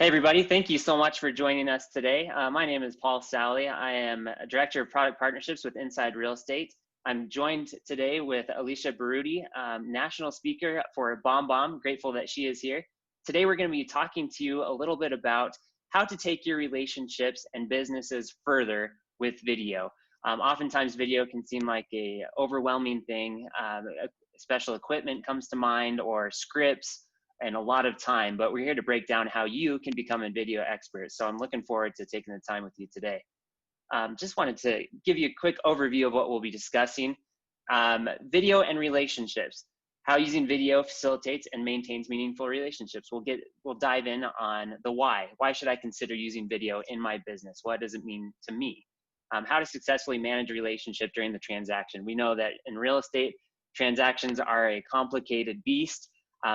Hey everybody, thank you so much for joining us today. My name is Paul Sally. I am a Director of Product Partnerships with Inside Real Estate. I'm joined today with Alicia Baruti, national speaker for BombBomb. Grateful that she is here. Today we're going to be talking to you a little bit about how to take your relationships and businesses further with video. Oftentimes video can seem like a overwhelming thing. Special equipment comes to mind, or scripts, and a lot of time, but we're here to break down how you can become a video expert. So I'm looking forward to taking the time with you today. Just wanted to give you a quick overview of what we'll be discussing. Video and relationships, how using video facilitates and maintains meaningful relationships. We'll dive in on the why. Why should I consider using video in my business? What does it mean to me? How to successfully manage a relationship during the transaction. We know that in real estate, transactions are a complicated beast.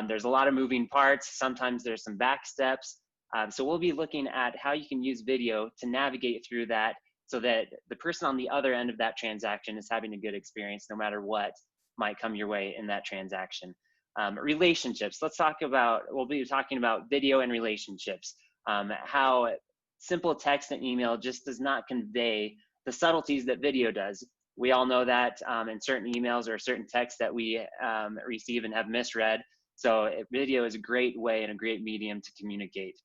There's a lot of moving parts. Sometimes there's some back steps. So we'll be looking at how you can use video to navigate through that so that the person on the other end of that transaction is having a good experience no matter what might come your way in that transaction. Relationships, we'll be talking about video and relationships. How simple text and email just does not convey the subtleties that video does. We all know that in certain emails or certain texts that we receive and have misread. So video is a great way and a great medium to communicate.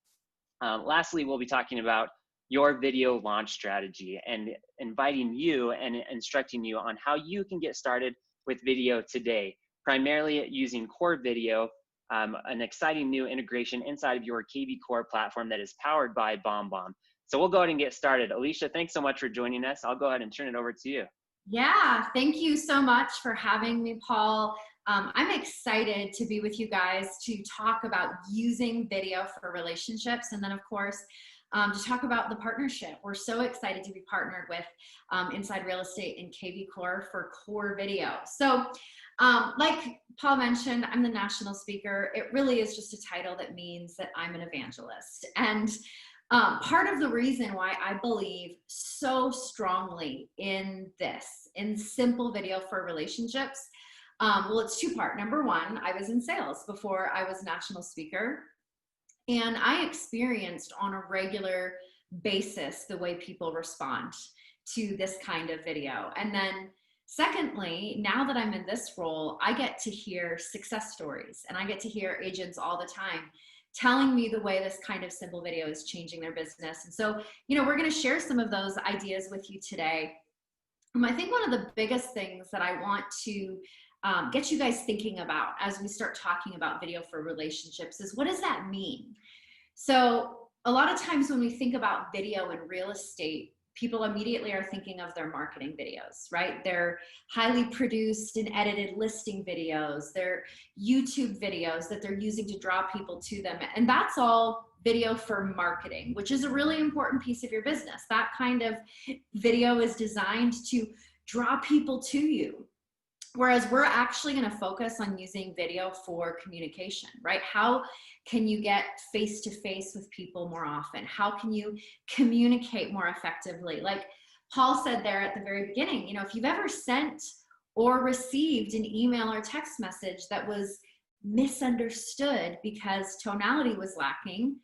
Lastly, we'll be talking about your video launch strategy and inviting you and instructing you on how you can get started with video today, primarily using Core Video, an exciting new integration inside of your KV Core platform that is powered by BombBomb. So we'll go ahead and get started. Alicia, thanks so much for joining us. I'll go ahead and turn it over to you. Yeah, thank you so much for having me, Paul. I'm excited to be with you guys to talk about using video for relationships, and then of course to talk about the partnership. We're so excited to be partnered with Inside Real Estate and KV Core for Core Video. So like Paul mentioned, I'm the national speaker. It really is just a title that means that I'm an evangelist. And part of the reason why I believe so strongly in simple video for relationships, well, it's two-part. Number one, I was in sales before I was national speaker, and I experienced on a regular basis the way people respond to this kind of video. And then secondly, now that I'm in this role, I get to hear success stories, and I get to hear agents all the time telling me the way this kind of simple video is changing their business. And so, we're going to share some of those ideas with you today. I think one of the biggest things that I want to get you guys thinking about as we start talking about video for relationships is, what does that mean? So a lot of times when we think about video in real estate, people immediately are thinking of their marketing videos, right? They're highly produced and edited listing videos, they're YouTube videos that they're using to draw people to them. And that's all video for marketing, which is a really important piece of your business. That kind of video is designed to draw people to you. Whereas we're actually going to focus on using video for communication, right? How can you get face-to-face with people more often? How can you communicate more effectively? Like Paul said there at the very beginning, if you've ever sent or received an email or text message that was misunderstood because tonality was lacking,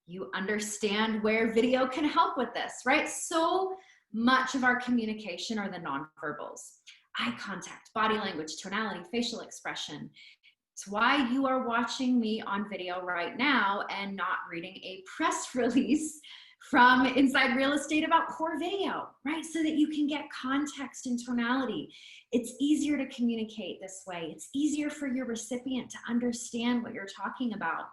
you understand where video can help with this, right? So much of our communication are the nonverbals. Eye contact, body language, tonality, facial expression. It's why you are watching me on video right now and not reading a press release from Inside Real Estate about Core Video, right? So that you can get context and tonality. It's easier to communicate this way. It's easier for your recipient to understand what you're talking about.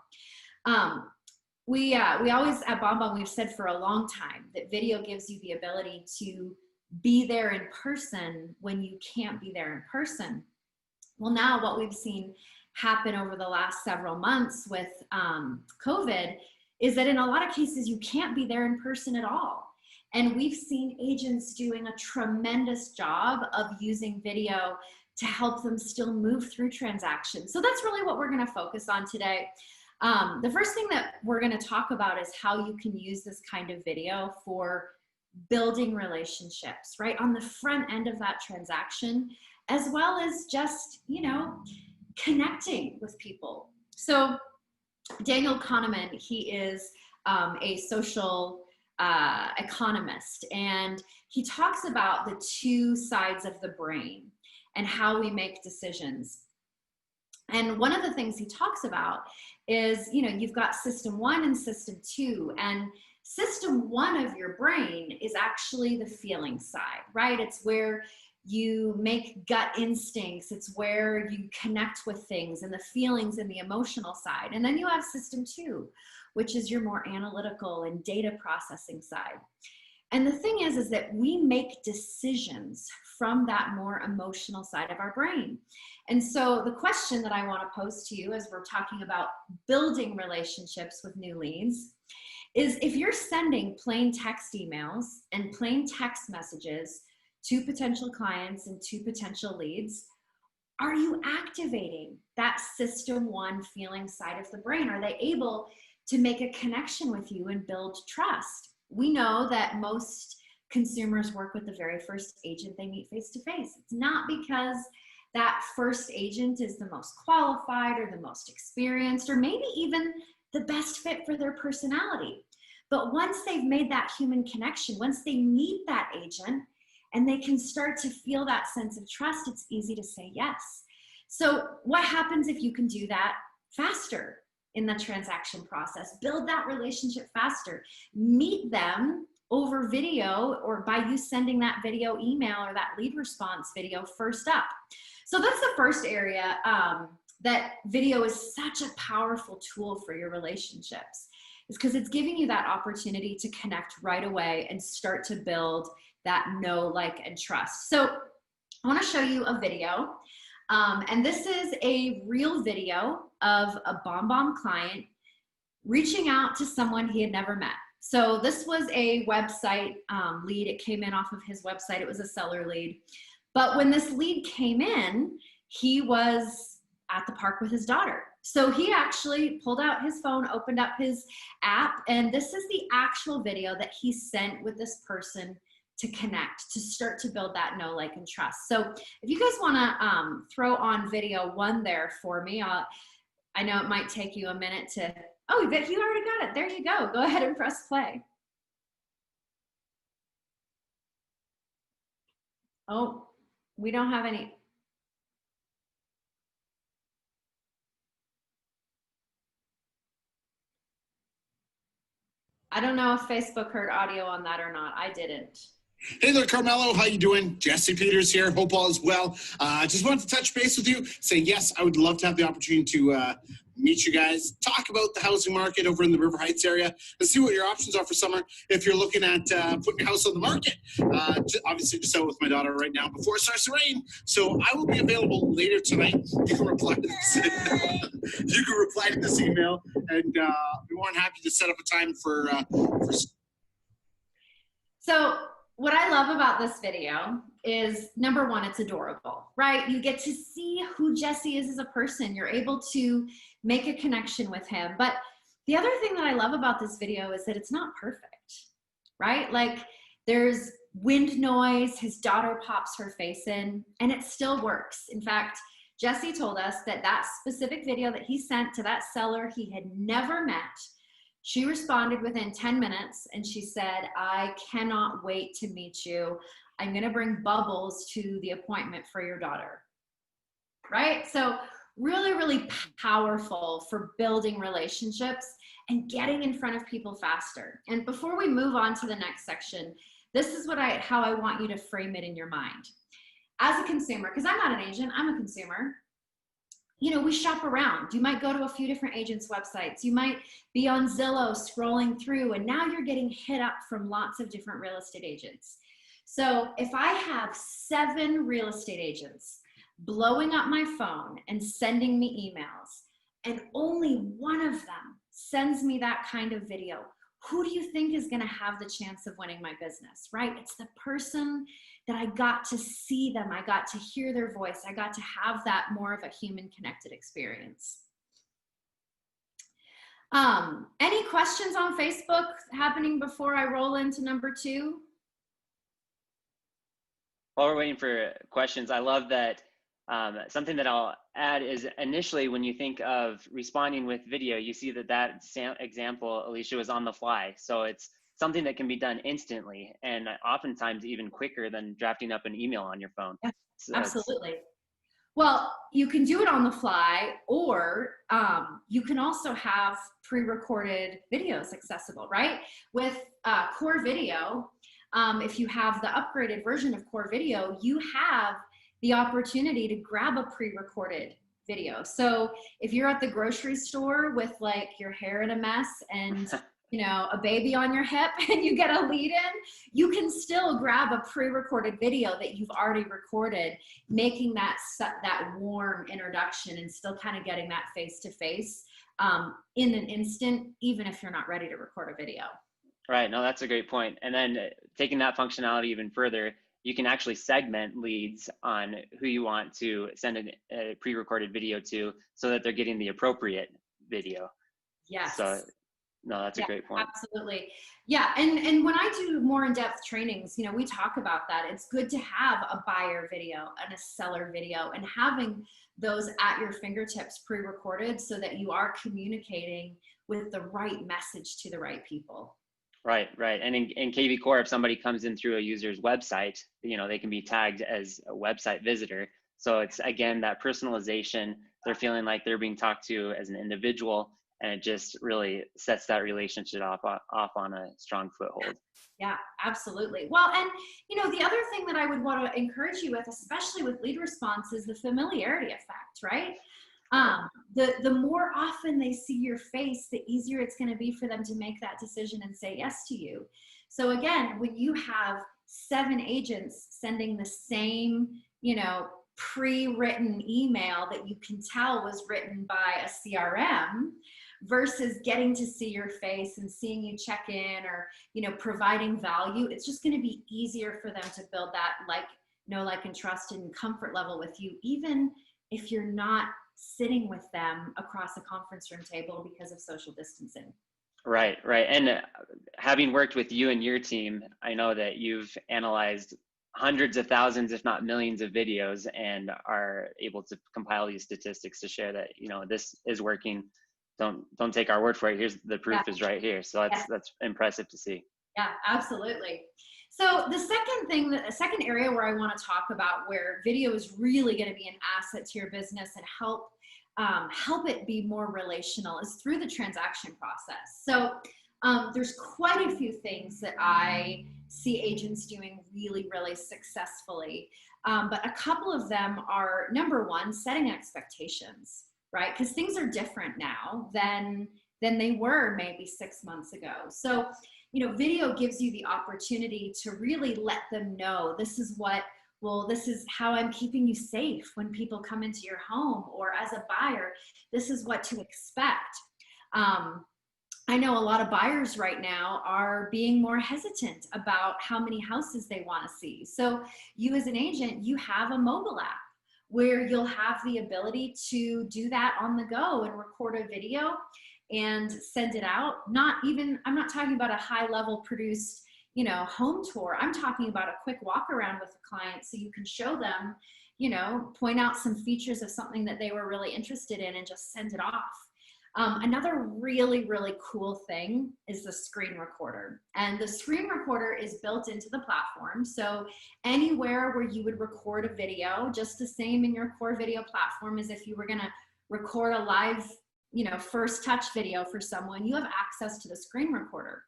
We always at BombBomb, we've said for a long time that video gives you the ability to be there in person when you can't be there in person. Well, now what we've seen happen over the last several months with COVID is that in a lot of cases you can't be there in person at all. And we've seen agents doing a tremendous job of using video to help them still move through transactions. So that's really what we're going to focus on today. The first thing that we're going to talk about is how you can use this kind of video for building relationships, right? On the front end of that transaction, as well as just, connecting with people. So Daniel Kahneman, he is a social economist, and he talks about the two sides of the brain and how we make decisions. And one of the things he talks about is, you've got system 1 and system 2, and system 1 of your brain is actually the feeling side, right? It's where you make gut instincts. It's where you connect with things and the feelings and the emotional side. And then you have system 2, which is your more analytical and data processing side. And the thing is that we make decisions from that more emotional side of our brain. And so the question that I want to pose to you as we're talking about building relationships with new leads is, if you're sending plain text emails and plain text messages to potential clients and to potential leads, are you activating that system 1 feeling side of the brain? Are they able to make a connection with you and build trust? We know that most consumers work with the very first agent they meet face-to-face. It's not because that first agent is the most qualified or the most experienced or maybe even the best fit for their personality. But once they've made that human connection, once they meet that agent and they can start to feel that sense of trust, it's easy to say yes. So what happens if you can do that faster in the transaction process? Build that relationship faster. Meet them over video or by you sending that video email or that lead response video first up. So that's the first area, that video is such a powerful tool for your relationships, is because it's giving you that opportunity to connect right away and start to build that know, like, and trust. So I want to show you a video. And this is a real video of a BombBomb client reaching out to someone he had never met. So this was a website lead. It came in off of his website. It was a seller lead. But when this lead came in, he was at the park with his daughter. So he actually pulled out his phone, opened up his app, and this is the actual video that he sent with this person to connect, to start to build that know, like, and trust. So if you guys want to throw on video 1 there for me, I know it might take you a minute to, oh, but you already got it. There you go. Go ahead and press play. Oh, we don't have any. I don't know if Facebook heard audio on that or not. I didn't. Hey there, Carmelo. How you doing? Jesse Peters here. Hope all is well. Just wanted to touch base with you. Say yes, I would love to have the opportunity to meet you guys, talk about the housing market over in the River Heights area, and see what your options are for summer if you're looking at putting your house on the market. Obviously, just out with my daughter right now before it starts to rain. So I will be available later tonight. You can reply to this. You can reply to this email, and be more than happy to set up a time for. So what I love about this video is, number 1, it's adorable, right? You get to see who Jesse is as a person. You're able to make a connection with him. But the other thing that I love about this video is that it's not perfect, right? Like, there's wind noise, his daughter pops her face in, and it still works. In fact, Jesse told us that that specific video that he sent to that seller he had never met, she responded within 10 minutes and she said, I cannot wait to meet you. I'm going to bring bubbles to the appointment for your daughter. Right? So really, really powerful for building relationships and getting in front of people faster. And before we move on to the next section, this is how I want you to frame it in your mind. As a consumer, because I'm not an agent, I'm a consumer. You know, we shop around. You might go to a few different agents' websites. You might be on Zillow scrolling through, and now you're getting hit up from lots of different real estate agents. So if I have 7 real estate agents blowing up my phone and sending me emails, and only one of them sends me that kind of video, who do you think is going to have the chance of winning my business, right? It's the person that I got to see them. I got to hear their voice. I got to have that more of a human connected experience. Any questions on Facebook happening before I roll into number 2? While we're waiting for questions, I love that something that I'll add is initially when you think of responding with video, you see that example, Alicia, was on the fly. So it's something that can be done instantly and oftentimes even quicker than drafting up an email on your phone. Yeah, So absolutely. Well, you can do it on the fly, or you can also have pre-recorded videos accessible, right? With Core Video, if you have the upgraded version of Core Video, you have the opportunity to grab a pre-recorded video. So if you're at the grocery store with like your hair in a mess and you know, a baby on your hip and you get a lead in, you can still grab a pre-recorded video that you've already recorded, making that warm introduction and still kind of getting that face-to-face in an instant, even if you're not ready to record a video. Right, no, that's a great point. And then taking that functionality even further, you can actually segment leads on who you want to send a pre-recorded video to so that they're getting the appropriate video. Yes. So, no, that's a great point. Absolutely. Yeah. And when I do more in-depth trainings, you know, we talk about that. It's good to have a buyer video and a seller video and having those at your fingertips pre-recorded so that you are communicating with the right message to the right people. Right, right. And in KV Core, if somebody comes in through a user's website, you know, they can be tagged as a website visitor. So it's, again, that personalization. They're feeling like they're being talked to as an individual, and it just really sets that relationship off on a strong foothold. Yeah, absolutely. Well, and you know, the other thing that I would want to encourage you with, especially with lead response, is the familiarity effect, right? The more often they see your face, the easier it's going to be for them to make that decision and say yes to you. So again, when you have 7 agents sending the same, you know, pre-written email that you can tell was written by a CRM versus getting to see your face and seeing you check in or, you know, providing value, it's just going to be easier for them to build that know, like, and trust and comfort level with you, even if you're not sitting with them across a conference room table because of social distancing. Right, right. And having worked with you and your team, I know that you've analyzed hundreds of thousands, if not millions of videos, and are able to compile these statistics to share that, you know, this is working. Don't take our word for it. Here's the proof is right here. So that's impressive to see. Yeah, absolutely. So the second area where I want to talk about where video is really going to be an asset to your business and help it be more relational is through the transaction process. So there's quite a few things that I see agents doing really, really successfully. But a couple of them are, number one, setting expectations, right? Because things are different now than they were maybe 6 months ago. So, you know, video gives you the opportunity to really let them know this is how I'm keeping you safe when people come into your home, or as a buyer, this is what to expect. I know a lot of buyers right now are being more hesitant about how many houses they want to see. So you as an agent, you have a mobile app where you'll have the ability to do that on the go and record a video and send it out. I'm not talking about a high level produced, you know, home tour. I'm talking about a quick walk around with a client so you can show them, you know, point out some features of something that they were really interested in and just send it off. Another really, really cool thing is the screen recorder. And the screen recorder is built into the platform. So anywhere where you would record a video, just the same in your Core Video platform as if you were gonna record a live, you know, first touch video for someone, you have access to the screen recorder.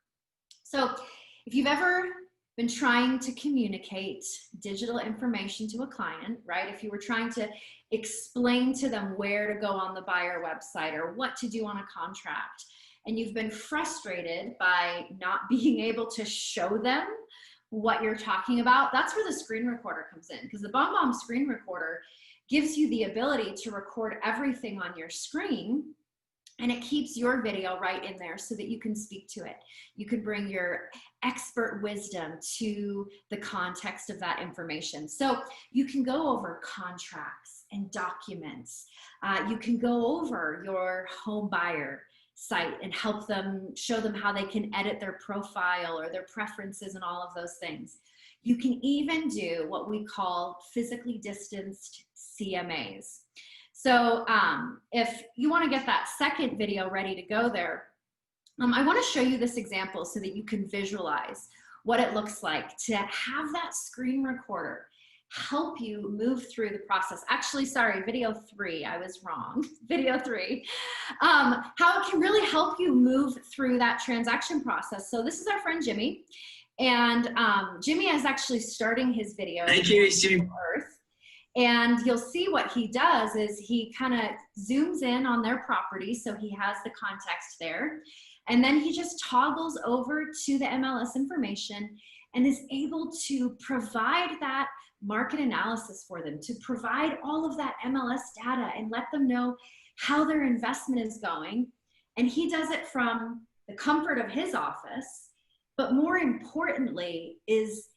So if you've ever been trying to communicate digital information to a client, right? If you were trying to explain to them where to go on the buyer website or what to do on a contract, and you've been frustrated by not being able to show them what you're talking about, that's where the screen recorder comes in, because the BombBomb screen recorder gives you the ability to record everything on your screen, and it keeps your video right in there so that you can speak to it. You can bring your expert wisdom to the context of that information. So you can go over contracts and documents. You can go over your home buyer site and help them, show them how they can edit their profile or their preferences and all of those things. You can even do what we call physically distanced CMAs. So if you want to get that second video ready to go there, I want to show you this example so that you can visualize what it looks like to have that screen recorder help you move through the process. Actually, sorry, video 3, I was wrong. Video 3, how it can really help you move through that transaction process. So this is our friend Jimmy, and Jimmy is actually starting his video. Thank you, Jimmy. And you'll see what he does is he kind of zooms in on their property, so he has the context there. And then he just toggles over to the MLS information and is able to provide that market analysis for them, to provide all of that MLS data and let them know how their investment is going. And he does it from the comfort of his office, but more importantly is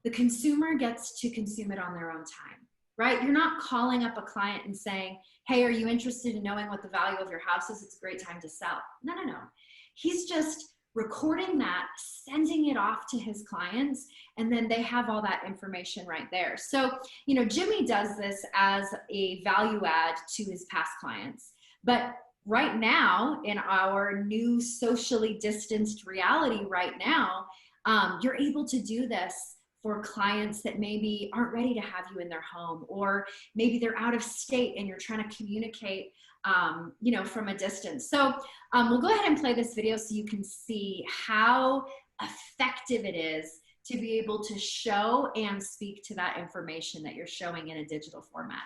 the consumer gets to consume it on their own time, right? You're not calling up a client and saying, hey, are you interested in knowing what the value of your house is? It's a great time to sell. No, no, no. He's just recording that, sending it off to his clients, and then they have all that information right there. So, you know, Jimmy does this as a value add to his past clients. But right now, in our new socially distanced reality right now, you're able to do this for clients that maybe aren't ready to have you in their home, or maybe they're out of state and you're trying to communicate you know, from a distance. So we'll go ahead and play this video so you can see how effective it is to be able to show and speak to that information that you're showing in a digital format.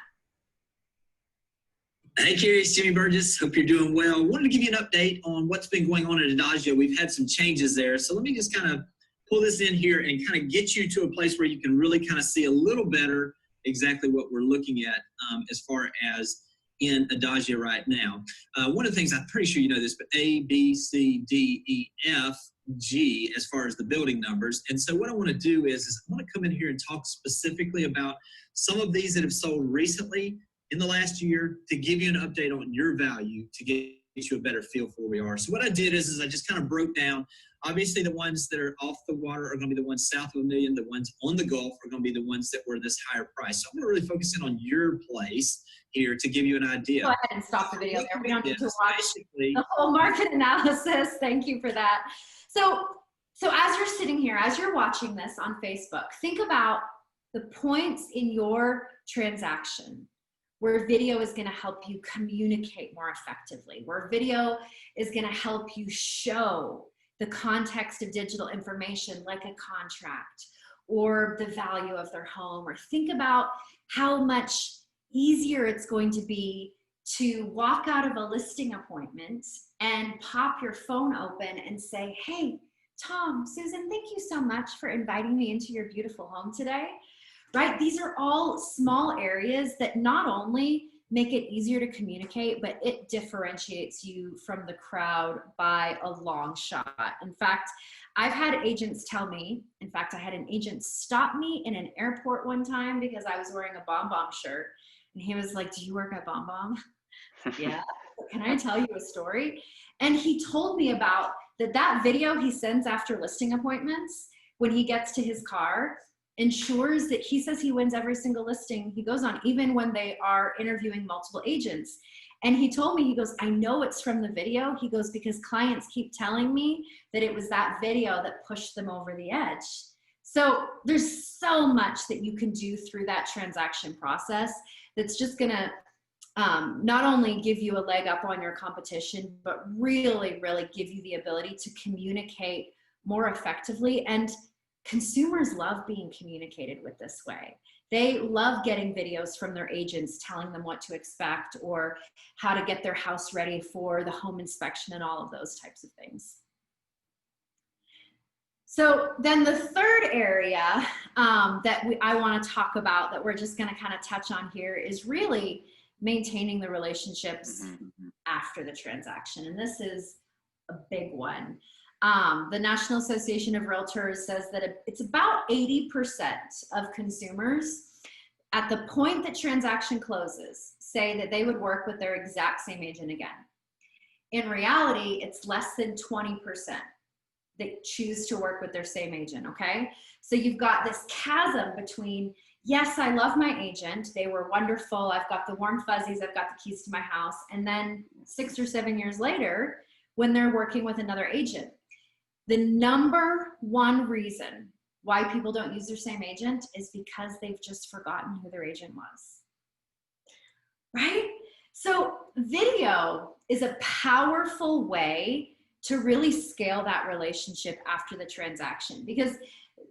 Hey, Carrie, it's Jimmy Burgess. Hope you're doing well. Wanted to give you an update on what's been going on at Adagio. We've had some changes there. So let me just kind of pull this in here and kind of get you to a place where you can really kind of see a little better exactly what we're looking at as far as in Adagio right now. One of the things, I'm pretty sure you know this, but A, B, C, D, E, F, G, as far as the building numbers. And so what I want to do is I want to come in here and talk specifically about some of these that have sold recently in the last year to give you an update on your value to get you a better feel for where we are. So what I did is I just kind of broke down, obviously the ones that are off the water are going to be the ones south of $1 million. The ones on the Gulf are going to be the ones that were this higher price. So I'm going to really focus in on your place here to give you an idea. Go ahead and stop the video there. We don't need to watch the whole market analysis. Thank you for that. So as you're sitting here, as you're watching this on Facebook, think about the points in your transaction where video is going to help you communicate more effectively, where video is going to help you show the context of digital information like a contract or the value of their home, or think about how much easier it's going to be to walk out of a listing appointment and pop your phone open and say, hey, Tom, Susan, thank you so much for inviting me into your beautiful home today. Right? These are all small areas that not only make it easier to communicate, but it differentiates you from the crowd by a long shot. In fact, I've had agents tell me, in fact, I had an agent stop me in an airport one time because I was wearing a Bomb Bomb shirt. And he was like, do you work at Bomb Bomb? Yeah. Can I tell you a story? And he told me about that video he sends after listing appointments when he gets to his car ensures that he says he wins every single listing he goes on, even when they are interviewing multiple agents. And he told me, he goes, I know it's from the video. He goes, because clients keep telling me that it was that video that pushed them over the edge. So there's so much that you can do through that transaction process that's just gonna not only give you a leg up on your competition, but really, really give you the ability to communicate more effectively. And consumers love being communicated with this way. They love getting videos from their agents telling them what to expect or how to get their house ready for the home inspection and all of those types of things. So then the third area that I want to talk about that we're just going to kind of touch on here is really maintaining the relationships after the transaction. And this is a big one. The National Association of Realtors says that it's about 80% of consumers at the point that transaction closes say that they would work with their exact same agent again. In reality, it's less than 20% that choose to work with their same agent, okay? So you've got this chasm between yes, I love my agent. They were wonderful. I've got the warm fuzzies. I've got the keys to my house. And then 6 or 7 years later, when they're working with another agent, the number one reason why people don't use their same agent is because they've just forgotten who their agent was, right? So video is a powerful way to really scale that relationship after the transaction, because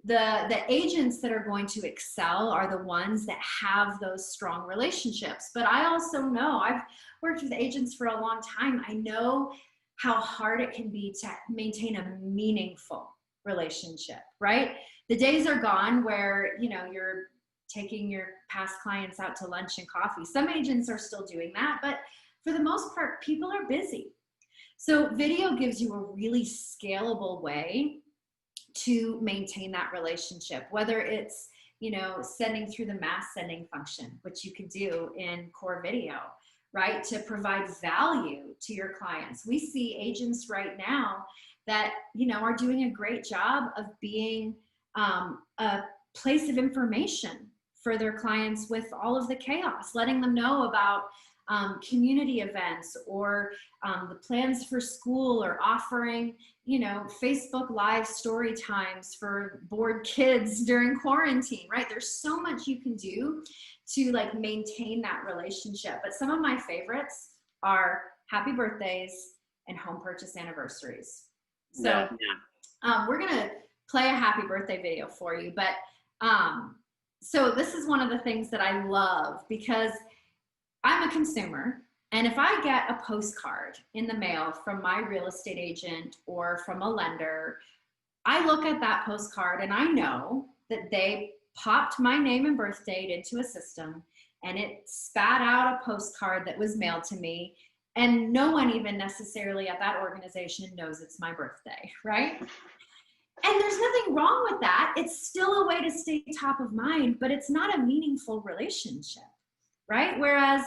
the agents that are going to excel are the ones that have those strong relationships. But I also know, I've worked with agents for a long time. I know how hard it can be to maintain a meaningful relationship, right? The days are gone where, you know, you're taking your past clients out to lunch and coffee. Some agents are still doing that, but for the most part, people are busy. So video gives you a really scalable way to maintain that relationship, whether it's, you know, sending through the mass sending function, which you could do in core video, right? To provide value to your clients. We see agents right now that, you know, are doing a great job of being a place of information for their clients with all of the chaos, letting them know about community events or the plans for school, or offering, you know, Facebook Live story times for bored kids during quarantine, right? There's so much you can do to like maintain that relationship. But some of my favorites are happy birthdays and home purchase anniversaries. So we're gonna play a happy birthday video for you. But so this is one of the things that I love, because I'm a consumer, and if I get a postcard in the mail from my real estate agent or from a lender, I look at that postcard and I know that they popped my name and birth date into a system and it spat out a postcard that was mailed to me, and no one even necessarily at that organization knows it's my birthday, right? And there's nothing wrong with that. It's still a way to stay top of mind, but it's not a meaningful relationship, right? Whereas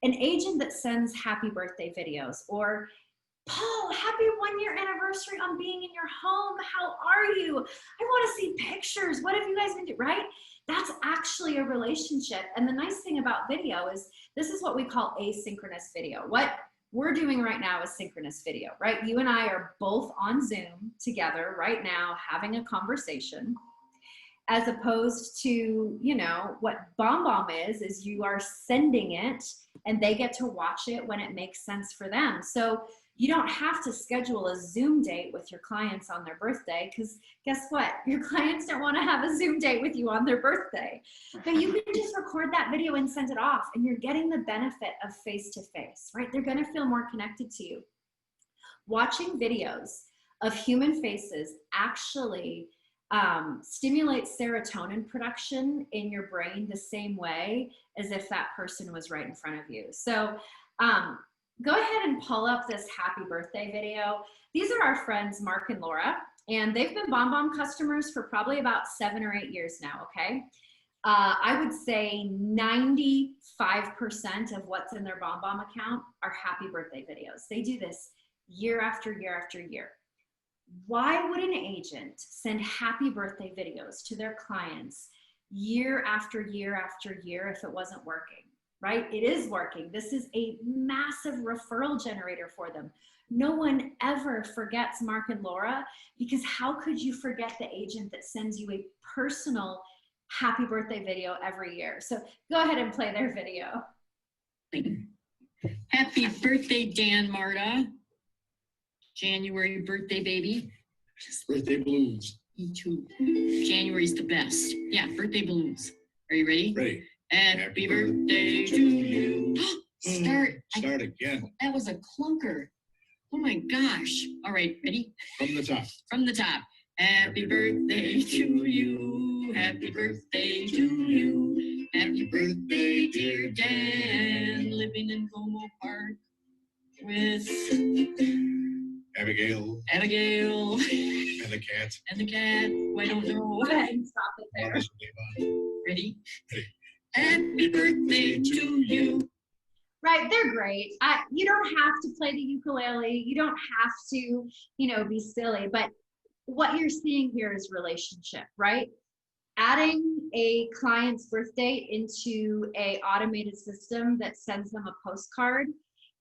an agent that sends happy birthday videos, or Paul, happy 1-year anniversary on being in your home. How are you? I want to see pictures. What have you guys been doing, right? That's actually a relationship. And the nice thing about video is this is what we call asynchronous video. What we're doing right now is synchronous video, right? You and I are both on Zoom together right now having a conversation, as opposed to, you know, what BombBomb is you are sending it and they get to watch it when it makes sense for them. So you don't have to schedule a Zoom date with your clients on their birthday, because guess what? Your clients don't want to have a Zoom date with you on their birthday. But you can just record that video and send it off, and you're getting the benefit of face-to-face, right? They're going to feel more connected to you. Watching videos of human faces actually stimulates serotonin production in your brain the same way as if that person was right in front of you. So go ahead and pull up this happy birthday video. These are our friends, Mark and Laura, and they've been BombBomb customers for probably about 7 or 8 years now, okay? I would say 95% of what's in their BombBomb account are happy birthday videos. They do this year after year after year. Why would an agent send happy birthday videos to their clients year after year after year if it wasn't working, right? It is working. This is a massive referral generator for them. No one ever forgets Mark and Laura, because how could you forget the agent that sends you a personal happy birthday video every year? So go ahead and play their video. Happy birthday, Dan Marta. January birthday, baby. Birthday balloons. Me too. January's the best. Yeah, birthday balloons. Are you ready? Ready. Happy birthday to you. Start. Start again. That was a clunker. Oh my gosh. All right, ready? From the top. From the top. Happy birthday to you. Happy birthday to you. Happy birthday, dear Dan. Living in Como Park with Abigail. And the cat. the cat. Oh, I don't know. Go ahead and stop it there. Ready? Ready. Happy birthday to you. Right, they're great. You don't have to play the ukulele. You don't have to, you know, be silly. But what you're seeing here is relationship, right? adding a client's birthday into a automated system that sends them a postcard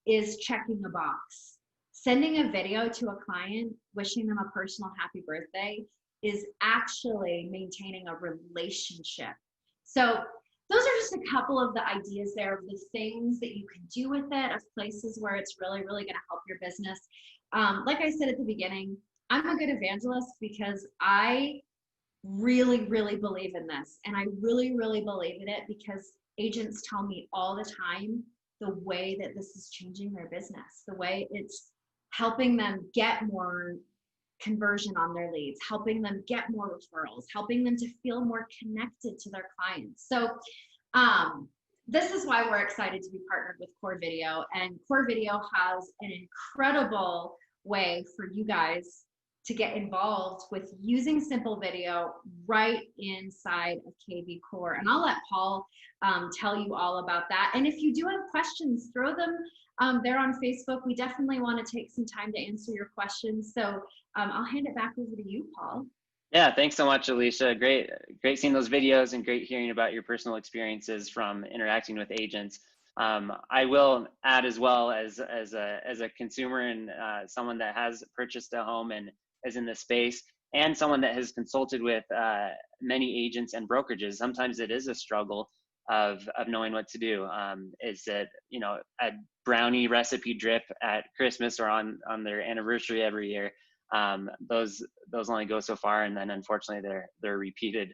is checking a box. Sending a video to a client, wishing them a personal happy birthday, is actually maintaining a relationship. So those are just a couple of the ideas there of the things that you can do with it, of places where it's really, really going to help your business. Like I said at the beginning, I'm a good evangelist because I really, really believe in this. And I really, really believe in it because agents tell me all the time the way that this is changing their business, the way it's helping them get more conversion on their leads, helping them get more referrals, helping them to feel more connected to their clients. So this is why we're excited to be partnered with Core Video. And Core Video has an incredible way for you guys to get involved with using simple video right inside of KV Core. And I'll let Paul tell you all about that. And if you do have questions, throw them there on Facebook. We definitely want to take some time to answer your questions. So I'll hand it back over to you, Paul. Yeah, thanks so much, Alicia. Great seeing those videos and great hearing about your personal experiences from interacting with agents. I will add as well as a consumer and someone that has purchased a home and is in this space, and someone that has consulted with many agents and brokerages. Sometimes it is a struggle of knowing what to do. Is it, you know, a brownie recipe drip at Christmas or on their anniversary every year? Those only go so far, and then unfortunately they're repeated.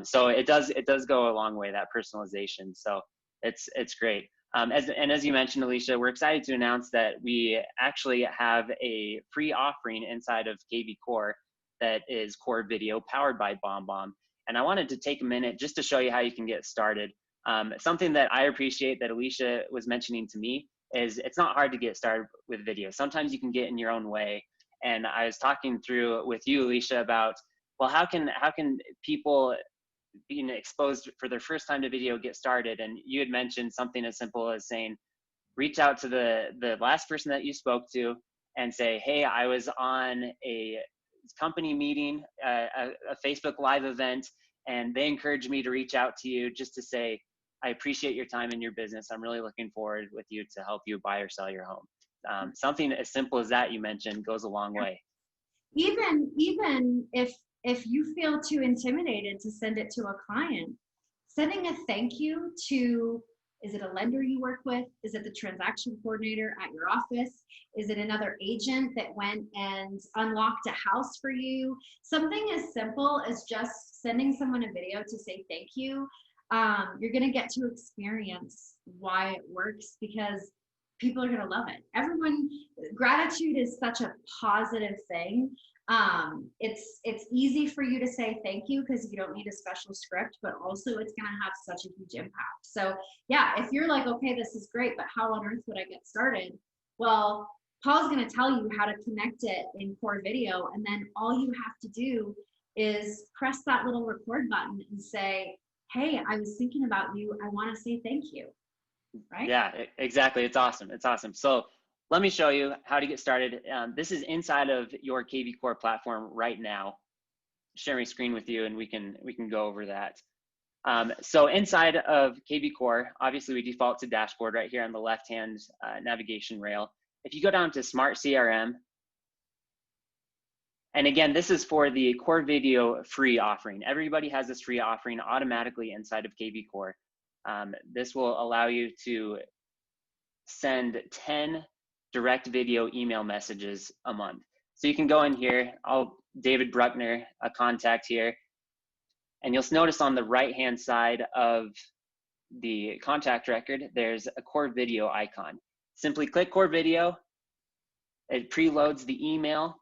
So it does go a long way, that personalization. So it's great. As you mentioned, Alicia, we're excited to announce that we actually have a free offering inside of KV Core that is Core Video powered by BombBomb. And I wanted to take a minute just to show you how you can get started. Something that I appreciate that Alicia was mentioning to me is it's not hard to get started with video. Sometimes you can get in your own way. And I was talking through with you, Alicia, about, well, how can people being exposed for their first time to video get started? And you had mentioned something as simple as saying, reach out to the last person that you spoke to and say, hey, I was on a company meeting, a Facebook Live event, and they encouraged me to reach out to you just to say, I appreciate your time in your business. I'm really looking forward with you to help you buy or sell your home. Something as simple as that you mentioned goes a long way. Even if you feel too intimidated to send it to a client, sending a thank you to, is it a lender you work with? Is it the transaction coordinator at your office? Is it another agent that went and unlocked a house for you? Something as simple as just sending someone a video to say thank you. You're gonna get to experience why it works, because people are gonna love it. Gratitude is such a positive thing. It's easy for you to say thank you because you don't need a special script, but also it's going to have such a huge impact. So yeah, if you're like, okay, this is great, but how on earth would I get started? Well, Paul's going to tell you how to connect it in Core Video. And then all you have to do is press that little record button and say, hey, I was thinking about you. I want to say thank you. Right? Yeah, exactly. It's awesome. It's awesome. So let me show you how to get started. This is inside of your KV Core platform right now. Sharing screen with you, and we can go over that. So inside of KV Core, obviously we default to dashboard right here on the left-hand navigation rail. If you go down to Smart CRM, and again, this is for the Core Video free offering. Everybody has this free offering automatically inside of KV Core. This will allow you to send 10 direct video email messages a month. So you can go in here, David Bruckner, a contact here, and you'll notice on the right-hand side of the contact record, there's a Core Video icon. Simply click Core Video. It preloads the email.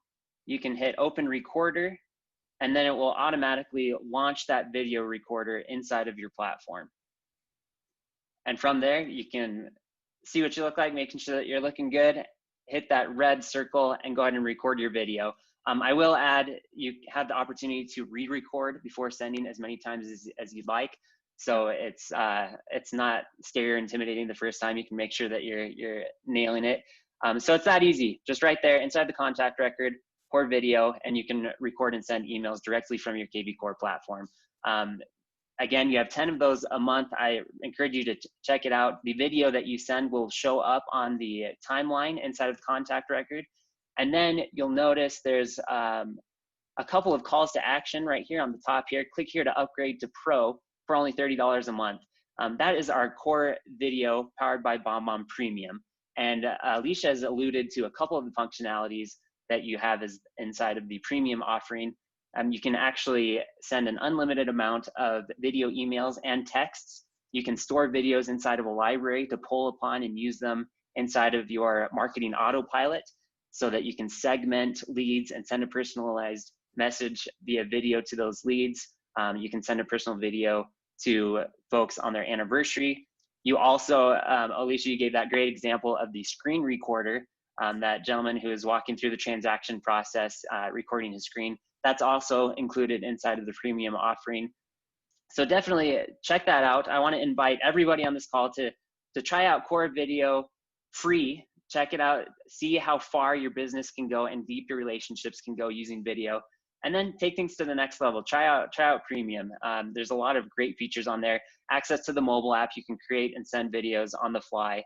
You can hit Open Recorder, and then it will automatically launch that video recorder inside of your platform. And from there, you can see what you look like, making sure that you're looking good, hit that red circle and go ahead and record your video. I will add, you have the opportunity to re-record before sending as many times as you'd like. So it's not scary or intimidating the first time. You can make sure that you're nailing it. So it's that easy, just right there inside the contact record. Core Video, and you can record and send emails directly from your KV Core platform. Again, you have 10 of those a month. I encourage you to check it out. The video that you send will show up on the timeline inside of the contact record. And then you'll notice there's a couple of calls to action right here on the top here. Click here to upgrade to Pro for only $30 a month. That is our core video powered by BombBomb Premium. And Alicia has alluded to a couple of the functionalities that you have as inside of the premium offering. You can actually send an unlimited amount of video emails and texts. You can store videos inside of a library to pull upon and use them inside of your marketing autopilot so that you can segment leads and send a personalized message via video to those leads. You can send a personal video to folks on their anniversary. You also, Alicia, you gave that great example of the screen recorder, that gentleman who is walking through the transaction process, recording his screen. That's also included inside of the premium offering. So definitely check that out. I want to invite everybody on this call to try out Core Video free. Check it out, see how far your business can go and deep your relationships can go using video. And then take things to the next level. Try out Premium. There's a lot of great features on there. Access to the mobile app. You can create and send videos on the fly.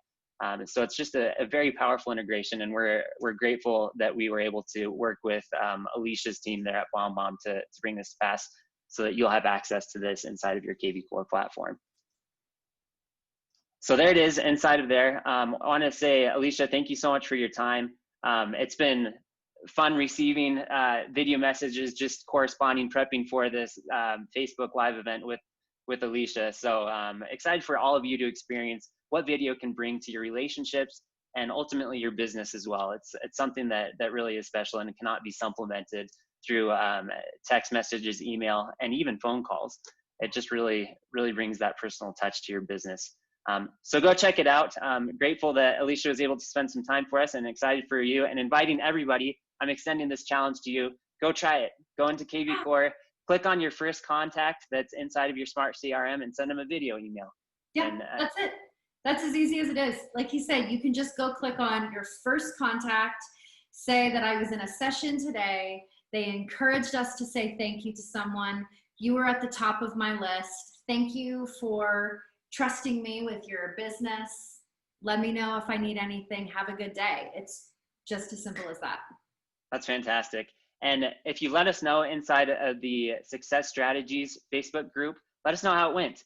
So it's just a very powerful integration, and we're grateful that we were able to work with Alicia's team there at BombBomb to bring this to pass, so that you'll have access to this inside of your KV Core platform. So there it is inside of there. I want to say, Alicia, thank you so much for your time. It's been fun receiving video messages, just corresponding, prepping for this Facebook Live event with Alicia. So excited for all of you to experience what video can bring to your relationships and ultimately your business as well. It's something that really is special and it cannot be supplemented through text messages, email, and even phone calls. It just really brings that personal touch to your business. So go check it out. I'm grateful that Alicia was able to spend some time for us, and excited for you, and inviting everybody. I'm extending this challenge to you. Go try it. Go into KV Core, click on your first contact that's inside of your smart CRM, and send them a video email. Yeah, and, that's it. That's as easy as it is. Like he said, you can just go click on your first contact, say that I was in a session today. They encouraged us to say thank you to someone. You were at the top of my list. Thank you for trusting me with your business. Let me know if I need anything. Have a good day. It's just as simple as that. That's fantastic. And if you let us know inside of the Success Strategies Facebook group, let us know how it went.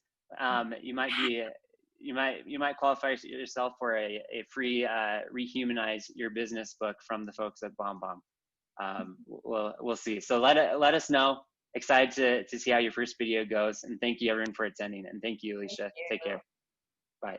You might qualify yourself for a free Rehumanize Your Business book from the folks at BombBomb. We'll see. So let us know. Excited to see how your first video goes. And thank you everyone for attending. And thank you, Alicia. Take care. Bye.